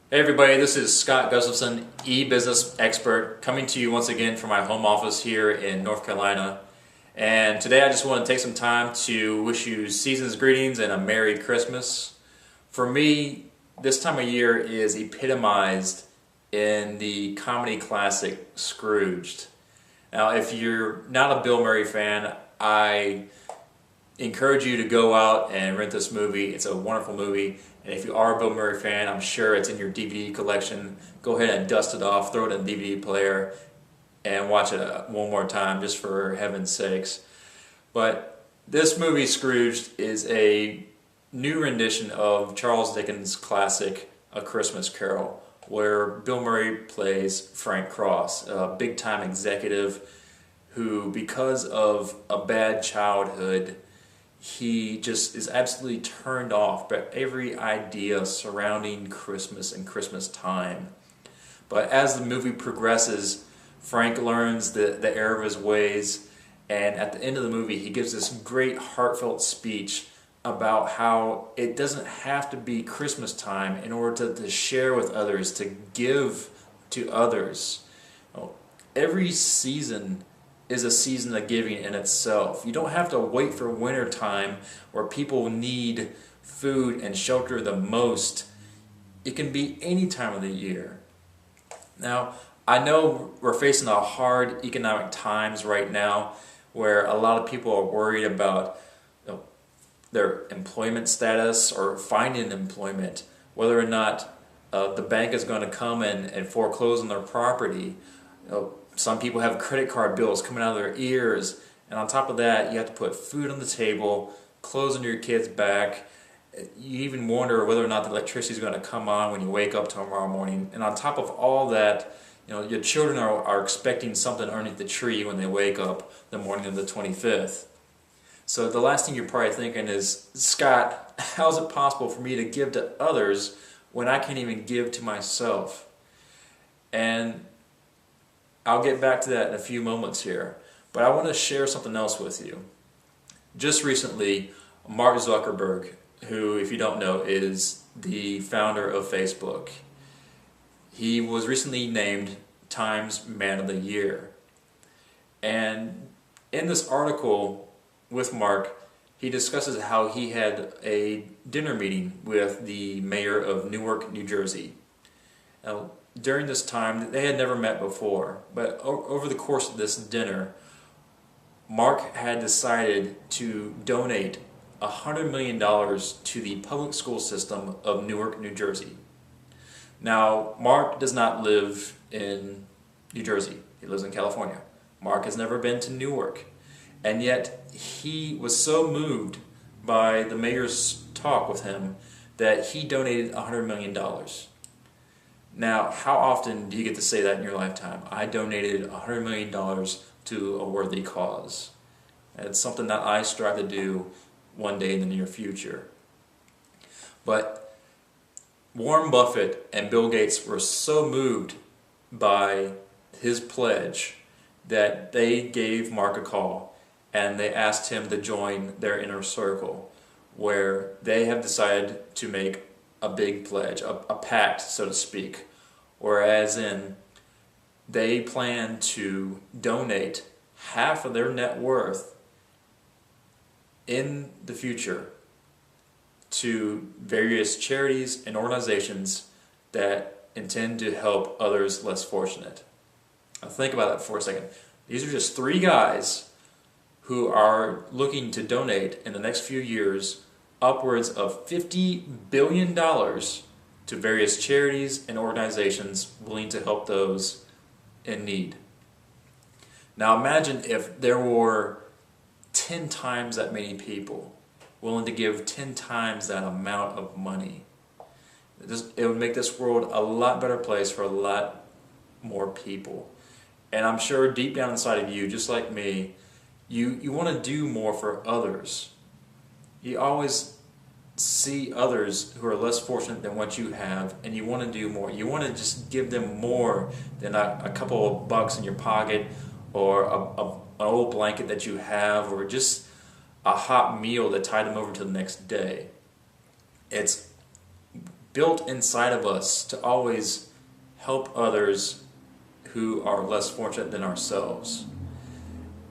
Hey everybody, this is Scott Gustafson, e-business expert, coming to you once again from my home office here in North Carolina. And today I just want to take some time to wish you season's greetings and a Merry Christmas. For me, this time of year is epitomized in the comedy classic Scrooged. Now, if you're not a Bill Murray fan, I encourage you to go out and rent this movie. It's a wonderful movie, and if you are a Bill Murray fan, I'm sure it's in your DVD collection. Go ahead and dust it off, throw it in the DVD player, and watch it one more time just for heaven's sakes. But this movie, Scrooged, is a new rendition of Charles Dickens' classic A Christmas Carol, where Bill Murray plays Frank Cross, a big-time executive who, because of a bad childhood, he just is absolutely turned off by every idea surrounding Christmas and Christmas time. But as the movie progresses, Frank learns the error of his ways, and at the end of the movie he gives this great heartfelt speech about how it doesn't have to be Christmas time in order to share with others, to give to others. Every season is a season of giving in itself. You don't have to wait for winter time where people need food and shelter the most. It can be any time of the year. Now, I know we're facing a hard economic times right now where a lot of people are worried about their employment status or finding employment, whether or not the bank is going to come and foreclose on their property. Some people have credit card bills coming out of their ears, and on top of that, you have to put food on the table, clothes on your kids' back. You even wonder whether or not the electricity is going to come on when you wake up tomorrow morning. And on top of all that, your children are expecting something underneath the tree when they wake up the morning of the 25th. So the last thing you're probably thinking is, Scott, how is it possible for me to give to others when I can't even give to myself? And I'll get back to that in a few moments here, but I want to share something else with you. Just recently, Mark Zuckerberg, who, if you don't know, is the founder of Facebook, he was recently named Time's Man of the Year. And in this article with Mark, he discusses how he had a dinner meeting with the mayor of Newark, New Jersey. Now, during this time, they had never met before, but over the course of this dinner, Mark had decided to donate $100 million to the public school system of Newark, New Jersey. Now, Mark does not live in New Jersey. He lives in California. Mark has never been to Newark, and yet he was so moved by the mayor's talk with him that he donated $100 million. Now, how often do you get to say that in your lifetime? I donated $100 million to a worthy cause. It's something that I strive to do one day in the near future. But Warren Buffett and Bill Gates were so moved by his pledge that they gave Mark a call and they asked him to join their inner circle, where they have decided to make a big pledge, a pact, so to speak, whereas they plan to donate half of their net worth in the future to various charities and organizations that intend to help others less fortunate. Now think about that for a second. These are just three guys who are looking to donate in the next few years upwards of $50 billion to various charities and organizations willing to help those in need. Now imagine if there were 10 times that many people willing to give 10 times that amount of money. It would make this world a lot better place for a lot more people. And I'm sure deep down inside of you, just like me, you want to do more for others. You always see others who are less fortunate than what you have, and you want to do more. You want to just give them more than a couple of bucks in your pocket, or an old blanket that you have, or just a hot meal that tied them over to the next day. It's built inside of us to always help others who are less fortunate than ourselves.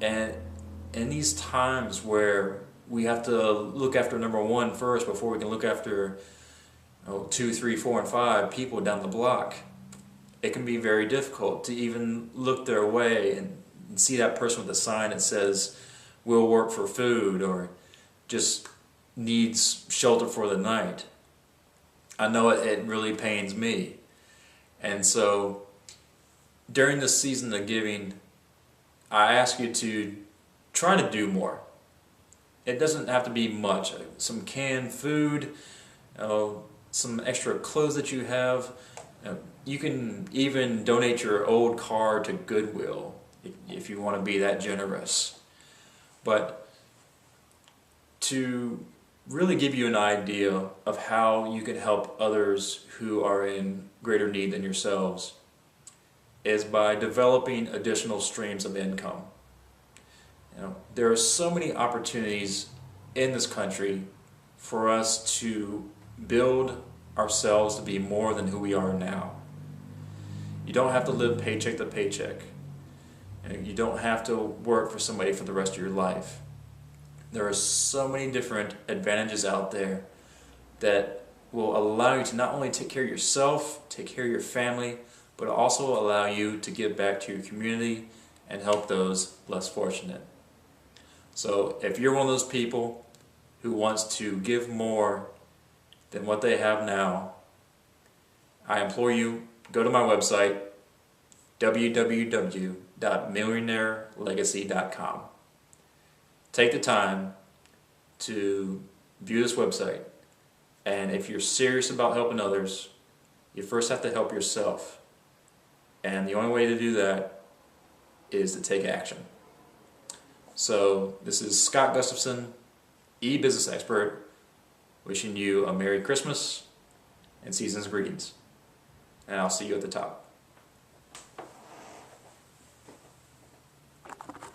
And in these times where we have to look after number one first before we can look after 2, 3, 4, and 5 people down the block, it can be very difficult to even look their way and see that person with a sign that says, "We'll work for food," or just needs shelter for the night. I know it really pains me. And so during this season of giving, I ask you to try to do more. It doesn't have to be much. Some canned food, some extra clothes that you have. You can even donate your old car to Goodwill if you want to be that generous. But to really give you an idea of how you can help others who are in greater need than yourselves is by developing additional streams of income. There are so many opportunities in this country for us to build ourselves to be more than who we are now. You don't have to live paycheck to paycheck. You don't have to work for somebody for the rest of your life. There are so many different advantages out there that will allow you to not only take care of yourself, take care of your family, but also allow you to give back to your community and help those less fortunate. So if you're one of those people who wants to give more than what they have now, I implore you, go to my website, www.millionairelegacy.com. Take the time to view this website, and if you're serious about helping others, you first have to help yourself. And the only way to do that is to take action. So this is Scott Gustafson, e-business expert, wishing you a Merry Christmas and season's greetings. And I'll see you at the top.